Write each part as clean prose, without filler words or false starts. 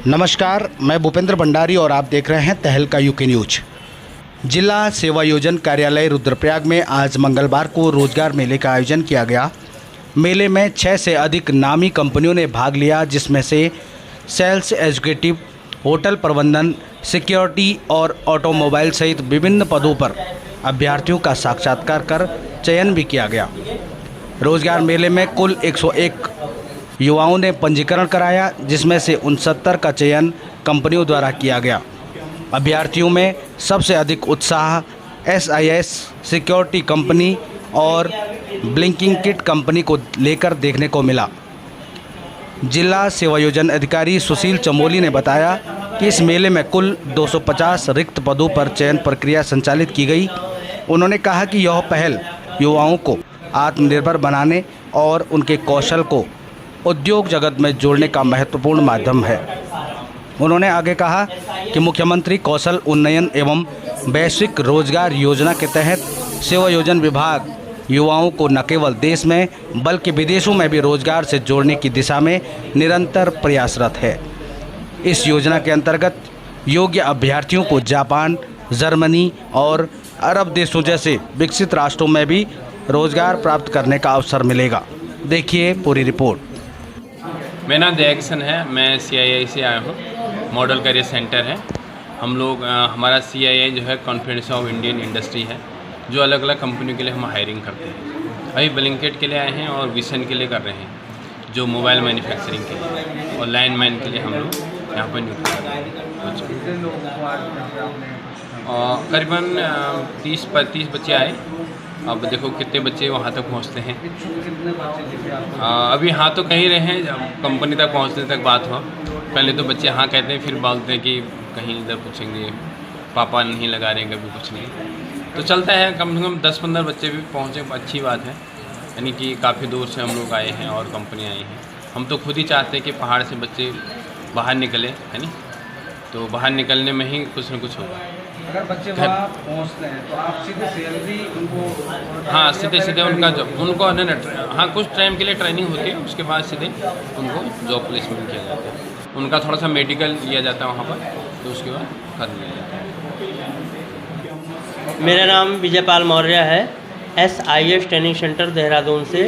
नमस्कार, मैं भूपेंद्र भंडारी और आप देख रहे हैं तहलका यूके न्यूज। जिला सेवा योजन कार्यालय रुद्रप्रयाग में आज मंगलवार को रोजगार मेले का आयोजन किया गया। मेले में 6 से अधिक नामी कंपनियों ने भाग लिया, जिसमें से सेल्स एग्जीक्यूटिव, होटल प्रबंधन, सिक्योरिटी और ऑटोमोबाइल सहित विभिन्न पदों पर अभ्यर्थियों का साक्षात्कार कर चयन भी किया गया। रोजगार मेले में कुल 101 युवाओं ने पंजीकरण कराया, जिसमें से 69 का चयन कंपनियों द्वारा किया गया। अभ्यर्थियों में सबसे अधिक उत्साह SIS सिक्योरिटी कंपनी और ब्लिंकिंग किट कंपनी को लेकर देखने को मिला। जिला सेवायोजन अधिकारी सुशील चमोली ने बताया कि इस मेले में कुल 250 रिक्त पदों पर चयन प्रक्रिया संचालित की गई। उन्होंने कहा कि यह पहल युवाओं को आत्मनिर्भर बनाने और उनके कौशल को उद्योग जगत में जोड़ने का महत्वपूर्ण माध्यम है। उन्होंने आगे कहा कि मुख्यमंत्री कौशल उन्नयन एवं वैश्विक रोजगार योजना के तहत सेवायोजन विभाग युवाओं को न केवल देश में बल्कि विदेशों में भी रोजगार से जोड़ने की दिशा में निरंतर प्रयासरत है। इस योजना के अंतर्गत योग्य अभ्यर्थियों को जापान, जर्मनी और अरब देशों जैसे विकसित राष्ट्रों में भी रोजगार प्राप्त करने का अवसर मिलेगा। देखिए पूरी रिपोर्ट। मेरा नाम दया किशन है। मैं CII से आया हूँ। मॉडल करियर सेंटर है। हम लोग हमारा CII जो है कॉन्फेडरेशन ऑफ इंडियन इंडस्ट्री है, जो अलग अलग कंपनियों के लिए हम हायरिंग करते हैं। अभी ब्लिंकिट के लिए आए हैं और विशन के लिए कर रहे हैं, जो मोबाइल मैन्युफैक्चरिंग के लिए, और लाइनमैन के लिए हम लोग यहाँ पर नियुक्त कर रहे हैं। और करीबन 30 बच्चे आए। अब देखो कितने बच्चे वहाँ तक पहुँचते हैं। अभी हाँ तो कहीं रहे हैं, कंपनी तक पहुँचने तक बात हो। पहले तो बच्चे हाँ कहते हैं, फिर बोलते हैं कि कहीं इधर पूछेंगे, पापा नहीं लगा रहे हैं, कभी कुछ नहीं। तो चलता है, कम से कम 10-15 बच्चे भी पहुँचे, अच्छी बात है। यानी कि काफ़ी दूर से हम लोग आए हैं और कंपनी आई हैं। हम तो खुद ही चाहते हैं कि पहाड़ से बच्चे बाहर निकले, है नहीं, तो बाहर निकलने में ही कुछ न कुछ होगा। अगर बच्चे वहाँ पहुँचते हैं तो आप सीधे सैलरी उनको? हाँ, सीधे उनका जॉब, उनको हाँ कुछ टाइम के लिए ट्रेनिंग होती है, उसके बाद सीधे उनको जॉब प्लेसमेंट किया जाता है। उनका थोड़ा सा मेडिकल लिया जाता है वहाँ पर, तो उसके बाद कर लिया जाता है। मेरा नाम विजयपाल मौर्य है। SIS ट्रेनिंग सेंटर देहरादून से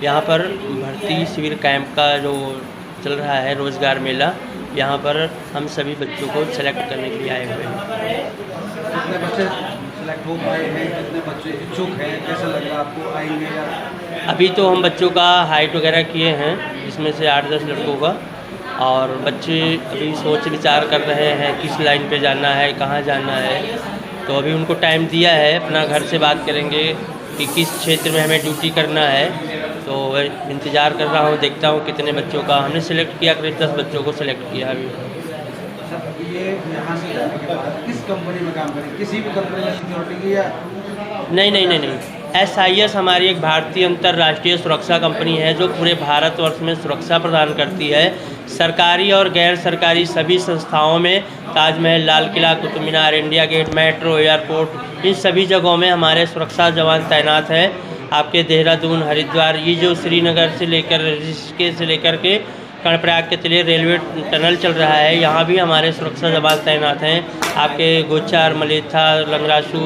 यहाँ पर भर्ती शिविर कैंप का जो चल रहा है रोज़गार मेला, यहाँ पर हम सभी बच्चों को सेलेक्ट करने के लिए आए हुए हैं। कितने बच्चे सेलेक्ट हो पाए हैं, कितने बच्चे इच्छुक हैं, कैसा लग रहा है आपको, आएंगे या? अभी तो हम बच्चों का हाइट वगैरह किए हैं, जिसमें से 8-10 लड़कों का, और बच्चे अभी सोच विचार कर रहे हैं किस लाइन पे जाना है, कहाँ जाना है। तो अभी उनको टाइम दिया है, अपना घर से बात करेंगे कि किस क्षेत्र में हमें ड्यूटी करना है। तो इंतज़ार कर रहा हूँ, देखता हूँ कितने बच्चों का हमने सिलेक्ट किया। करीब 10 बच्चों को सिलेक्ट किया अभी। ये यहाँ से जाने के बाद किस कंपनी में काम करेंगे? किसी भी कंपनी में सिक्योरिटी की या? नहीं। SIS हमारी एक भारतीय अंतर्राष्ट्रीय सुरक्षा कंपनी है, जो पूरे भारतवर्ष में सुरक्षा प्रदान करती है। सरकारी और गैर सरकारी सभी संस्थाओं में, Taj Mahal, Lal Qila, Qutub Minar, India gate, metro, airport, इन सभी जगहों में हमारे सुरक्षा जवान तैनात हैं। आपके देहरादून, हरिद्वार, ये जो श्रीनगर से लेकर ऋषिकेश से लेकर के कर्णप्रयाग के लिए रेलवे टनल चल रहा है, यहाँ भी हमारे सुरक्षा जवान तैनात हैं। आपके गोचार, मलेथा, लंगरासू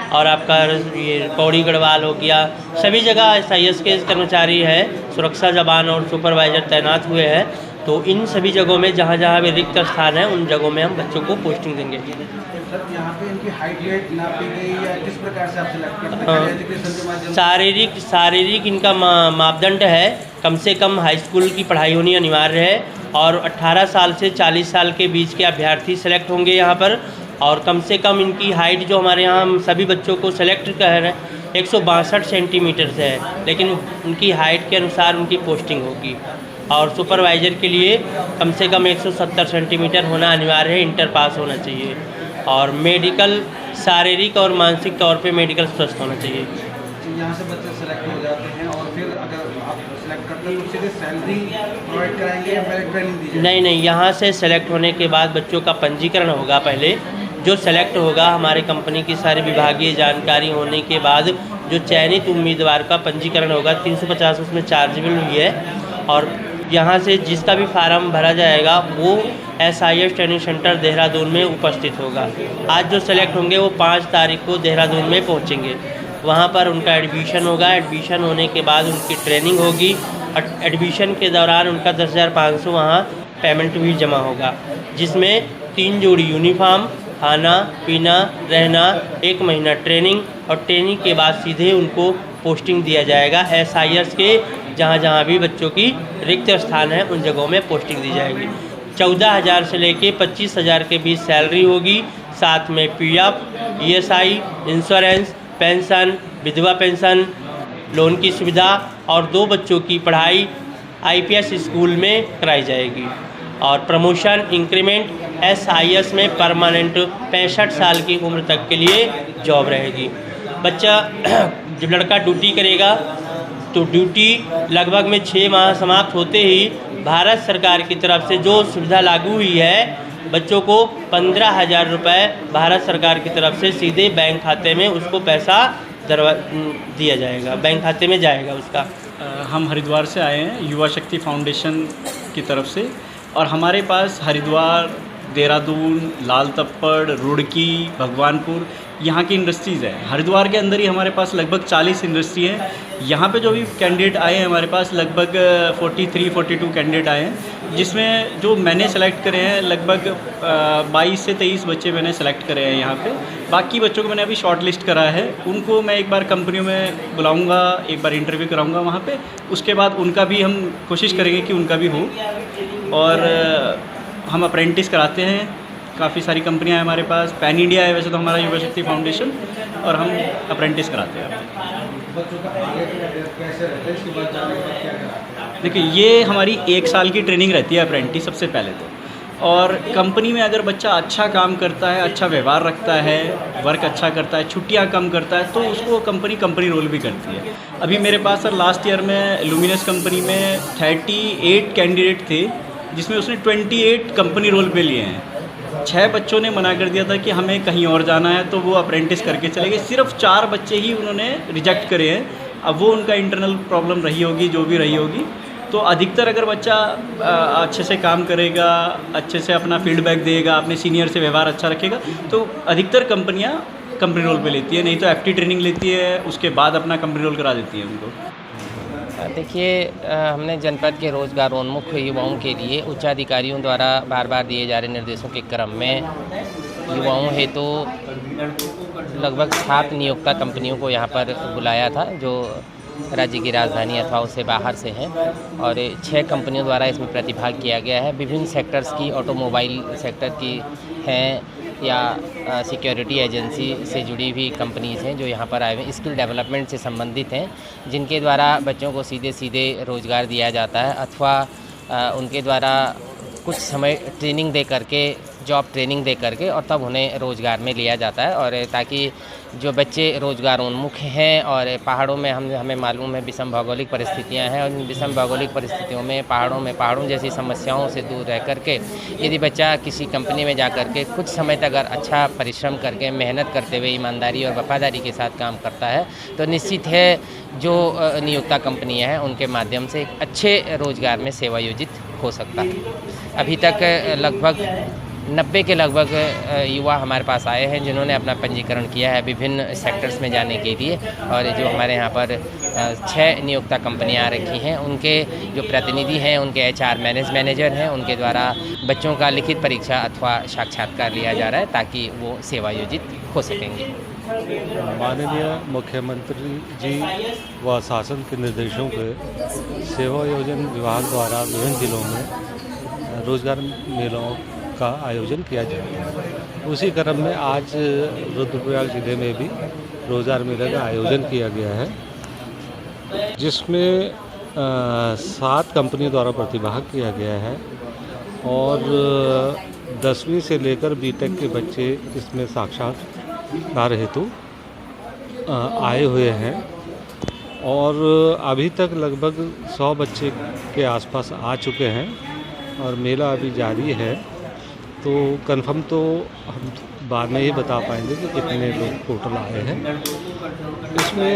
और आपका ये पौड़ी गढ़वाल हो गया, सभी जगह SIS के कर्मचारी है, सुरक्षा जवान और सुपरवाइज़र तैनात हुए हैं। तो इन सभी जगहों में जहाँ जहाँ भी रिक्त स्थान है, उन जगहों में हम बच्चों को पोस्टिंग देंगे। सर, यहाँ पे इनकी हाइट वेट नापी गई या किस प्रकार से आप सेलेक्ट करते हैं? एजुकेशन के माध्यम से? शारीरिक इनका मापदंड है, कम से कम हाई स्कूल की पढ़ाई होनी अनिवार्य है, और 18 साल से 40 साल के बीच के अभ्यर्थी सेलेक्ट होंगे यहाँ पर। और कम से कम इनकी हाइट जो हमारे यहाँ हम सभी बच्चों को सेलेक्ट कर रहे हैं 162 सेंटीमीटर से है, लेकिन उनकी हाइट के अनुसार उनकी पोस्टिंग होगी। और सुपरवाइज़र के लिए कम से कम 170 सेंटीमीटर होना अनिवार्य है, इंटर पास होना चाहिए। और मेडिकल, शारीरिक और मानसिक तौर पे मेडिकल स्वस्थ होना चाहिए। यहाँ से बच्चे सेलेक्ट हो जाते हैं और फिर अगर आप सेलेक्ट करते हैं तो सीधे सैलरी प्रोवाइड कराएंगे या पहले ट्रेनिंग दीजिए? नहीं, यहाँ से सेलेक्ट होने के बाद बच्चों का पंजीकरण होगा। पहले जो सेलेक्ट होगा, हमारे कंपनी की सारी विभागीय जानकारी होने के बाद जो चयनित उम्मीदवार का पंजीकरण होगा, 350 उसमें चार्जेबल हुई है। और यहाँ से जिसका भी फार्म भरा जाएगा वो SIS ट्रेनिंग सेंटर देहरादून में उपस्थित होगा। आज जो सेलेक्ट होंगे वो 5 तारीख को देहरादून में पहुँचेंगे। वहाँ पर उनका एडमिशन होगा। एडमिशन होने के बाद उनकी ट्रेनिंग होगी। एडमिशन के दौरान उनका 10,500 वहाँ पेमेंट भी जमा होगा, जिसमें 3 जोड़ी यूनिफॉर्म, खाना पीना, रहना, 1 महीना ट्रेनिंग और ट्रेनिंग के बाद सीधे उनको पोस्टिंग दिया जाएगा। SIS के जहाँ जहाँ भी बच्चों की रिक्त स्थान है उन जगहों में पोस्टिंग दी जाएगी। 14,000 से लेके 25,000 के बीच सैलरी होगी। साथ में PF, ESI, इंश्योरेंस, पेंशन, विधवा पेंशन, लोन की सुविधा और 2 बच्चों की पढ़ाई IPS स्कूल में कराई जाएगी। और प्रमोशन, इंक्रीमेंट SIS में परमानेंट 65 साल की उम्र तक के लिए जॉब रहेगी। बच्चा जब लड़का ड्यूटी करेगा तो ड्यूटी लगभग में 6 माह समाप्त होते ही भारत सरकार की तरफ से जो सुविधा लागू हुई है, बच्चों को 15,000 रुपये भारत सरकार की तरफ से सीधे बैंक खाते में उसको पैसा दिया जाएगा, बैंक खाते में जाएगा उसका। हम हरिद्वार से आए हैं युवा शक्ति फाउंडेशन की तरफ से, और हमारे पास हरिद्वार, देहरादून, लाल तप्पड़, रुड़की, भगवानपुर यहाँ की इंडस्ट्रीज़ है। हरिद्वार के अंदर ही हमारे पास लगभग 40 इंडस्ट्री हैं। यहाँ पे जो भी कैंडिडेट आए हैं हमारे पास लगभग 43-42 कैंडिडेट आए हैं, जिसमें जो मैंने सेलेक्ट करे हैं लगभग 22 से 23 बच्चे मैंने सेलेक्ट करे हैं यहाँ पे। बाकी बच्चों को मैंने अभी शॉर्ट लिस्ट करा है, उनको मैं एक बार कंपनियों में बुलाऊँगा, एक बार इंटरव्यू कराऊँगा वहाँ पे। उसके बाद उनका भी हम कोशिश करेंगे कि उनका भी हो। और हम अप्रेंटिस कराते हैं, काफ़ी सारी कंपनियां हैं हमारे पास। पैन इंडिया है वैसे तो हमारा युवा शक्ति फाउंडेशन, और हम अप्रेंटिस कराते हैं। बच्चों का आगे कैसे रहता है, इसके बाद जाने के बाद क्या कराते हैं? देखिए, ये हमारी 1 साल की ट्रेनिंग रहती है अप्रेंटिस सबसे पहले तो। और कंपनी में अगर बच्चा अच्छा काम करता है, अच्छा व्यवहार रखता है, वर्क अच्छा करता है, छुट्टियाँ कम करता है, तो उसको कंपनी रोल भी करती है। अभी मेरे पास सर लास्ट ईयर में लुमिनस कंपनी में 38 कैंडिडेट थे, जिसमें उसने 28 कंपनी रोल पे लिए हैं। 6 बच्चों ने मना कर दिया था कि हमें कहीं और जाना है, तो वो अप्रेंटिस करके चले गए। सिर्फ 4 बच्चे ही उन्होंने रिजेक्ट करे हैं। अब वो उनका इंटरनल प्रॉब्लम रही होगी, जो भी रही होगी। तो अधिकतर अगर बच्चा अच्छे से काम करेगा, अच्छे से अपना फीडबैक देगा, अपने सीनियर से व्यवहार अच्छा रखेगा, तो अधिकतर कंपनियां कंपनी रोल पे लेती है। नहीं तो FT ट्रेनिंग लेती है, उसके बाद अपना कंपनी रोल करा देती है उनको। देखिए, हमने जनपद के रोजगारोन्मुख युवाओं के लिए उच्चाधिकारियों द्वारा बार बार दिए जा रहे निर्देशों के क्रम में युवाओं हेतु लगभग 7 नियोक्ता कंपनियों को यहाँ पर बुलाया था, जो राज्य की राजधानी अथवा उससे बाहर से हैं। और 6 कंपनियों द्वारा इसमें प्रतिभाग किया गया है। विभिन्न सेक्टर्स की, ऑटोमोबाइल सेक्टर की हैं या सिक्योरिटी एजेंसी से जुड़ी हुई कंपनीज़ हैं जो यहाँ पर आए हुए हैं, स्किल डेवलपमेंट से संबंधित हैं, जिनके द्वारा बच्चों को सीधे सीधे रोज़गार दिया जाता है अथवा उनके द्वारा कुछ समय ट्रेनिंग दे करके, जॉब ट्रेनिंग दे करके और तब उन्हें रोज़गार में लिया जाता है। और ताकि जो बच्चे रोज़गारोन्मुख हैं और पहाड़ों में हमें मालूम है विषम भौगोलिक परिस्थितियां हैं, और इन विषम भौगोलिक परिस्थितियों में पहाड़ों जैसी समस्याओं से दूर रह करके यदि बच्चा किसी कंपनी में जा कर के कुछ समय तक अगर अच्छा परिश्रम करके, मेहनत करते हुए, ईमानदारी और वफादारी के साथ काम करता है, तो निश्चित है जो नियोक्ता कंपनियाँ हैं उनके माध्यम से एक अच्छे रोज़गार में सेवायोजित हो सकता है। अभी तक लगभग 90 के लगभग युवा हमारे पास आए हैं जिन्होंने अपना पंजीकरण किया है विभिन्न सेक्टर्स में जाने के लिए। और जो हमारे यहाँ पर 6 नियोक्ता कंपनियाँ आ रखी हैं, उनके जो प्रतिनिधि हैं, उनके HR मैनेजर हैं, उनके द्वारा बच्चों का लिखित परीक्षा अथवा साक्षात्कार लिया जा रहा है ताकि वो सेवायोजित हो सकेंगे। माननीय मुख्यमंत्री जी व शासन के निर्देशों के सेवा योजन विभाग द्वारा विभिन्न जिलों में रोजगार मेलों का आयोजन किया जाता है। उसी क्रम में आज रुद्रप्रयाग जिले में भी रोजगार मेले का आयोजन किया गया है, जिसमें 7 कंपनियों द्वारा प्रतिभाग किया गया है और 10वीं से लेकर B.Tech के बच्चे इसमें साक्षात्कार हेतु आए हुए हैं। और अभी तक लगभग 100 बच्चे के आसपास आ चुके हैं और मेला अभी जारी है। तो कंफर्म तो हम बाद में ही बता पाएंगे कि कितने लोग टोटल आए हैं। इसमें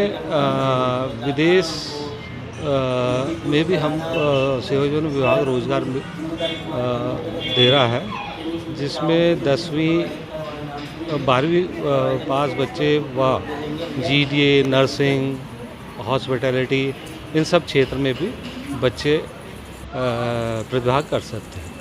विदेश में भी हम सेवा योजना विभाग रोजगार दे रहा है, जिसमें 10वीं 12वीं पास बच्चे व GDA, नर्सिंग, हॉस्पिटैलिटी इन सब क्षेत्र में भी बच्चे प्रतिभाग कर सकते हैं।